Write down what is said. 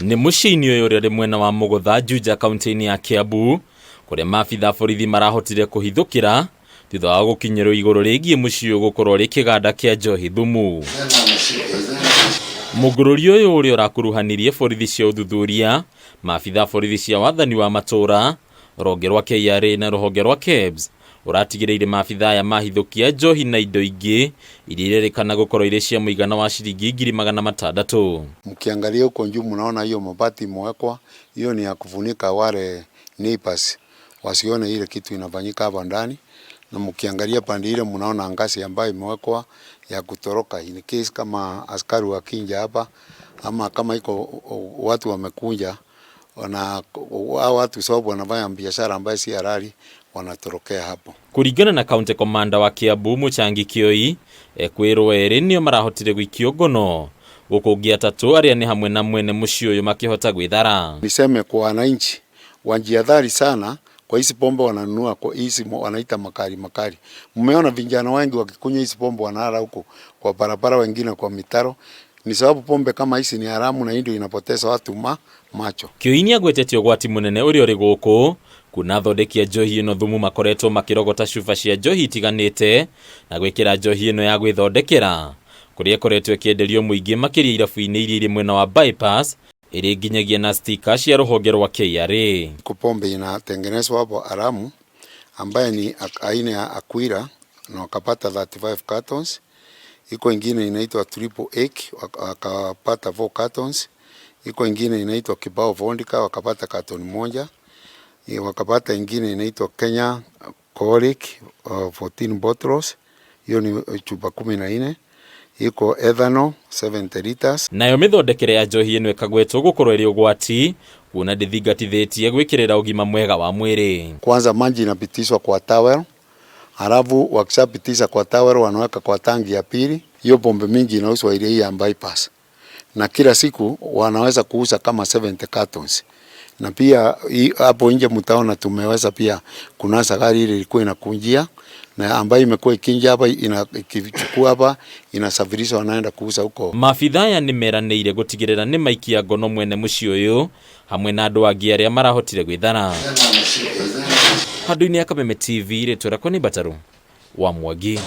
Ni muciini uyu uri mwena wa Mugutha Juja kaunti-ini ya Kiambu kuria maabitha borithi marahotire kuhithukira thutha wa gukinyirwo iguru rigie mucii uyu gukorwo ri kiganda kia njohi thumu. Mugururi uyu uri urakuruhanirie borithi cia uthuthuria, maabitha borithi cia wathani wa matura, ruhonge rwa KRA na ruhonge rwa KEBS uratigireire maabitha aya mahithukia njohi na indo ingi iria irerikana gukorwo iri cia muigana wa ciringi 600,000. Mkiangalia huko juu mnaona hiyo mabati imewekwa, hiyo ni ya kufunika wale neighbors wasione ile kitu inafanyika hapa ndani, na mkiangalia pande ile mnaona ngazi ambayo imewekwa ya kutoroka in case kama askari wakinja hapa ama kama iko watu wamekunja watu sababu wanafanya biashara ambayo si halali wanatorokea hapo. Kuringana na county commander wa Kiambu Muchangi Kioi, ekwirwo eri nio marahotire gwikio ngono gukungia tatu aria ni hamwe na mwene mucii uyu makihota gwithara. Niseme kwa wananchi wanjiadhari sana kwa hizi pombe wananunua, kwa hizi wanaita makali. Mmeona vijana wengi wakikunywa hizi pombe wanalala huko kwa barabara, wengine kwa mitaro. Ni sababu pombe kama hizi ni haramu na ndio inapoteza watu macho. Kioi ni agwetete ugwati munene uri uri guku kuna thondekia njohi ino thumu makoretwo makirogota cuba cia njohi itiganite na gwikira njohi ino ya gwithondekera kuria koretwo kienderio muingi makiria irabu-ini iria iri mwena wa bypass iri nginyagia na stika cia ruhonge rwa KRA. Pombe inatengenezwa hapo haramu ambaye ni aina ya Aquila na wakapata 35 cartons. Iko ingine inaitwa Triple X wakapata 4 cartons. Iko ingine inaitwa Kibao Vodka wakapata carton moja. Wakapata ingine inaitwa Kenya Colic 14 bottles, hiyo ni chupa 14. Iko ethanol 70 liters. Nayo mithondekere ya njohi ino ikagwetwo gukorwo iri ugwati kuona ndithingatithĩtie gwikirira ugima mwega wa mwiri. Kwanza maji inapitishwa kwa towel, halafu wakishapitisha kwa towel wanaweka kwa tangi ya pili. Hiyo pombe mingi inauzwa ile ya bypass, na kila siku wanaweza kuuza kama 70 cartons. Na pia hapo nje mtaona tumeweza pia kunasa gari ile ilikuwa inakunjia na ambayo imekuwa ikinja hapa ikichukua hapa inasafirishwa wanaenda kuuza huko. Maabitha aya nimeranĩire gutigirira ni maikia ngono mwene mucii uyu hamwe na andu angi aria marahotire gwithara. Handũ-inĩ ya Kameme TV ritũra kwa ni Bataru wa Mwangi.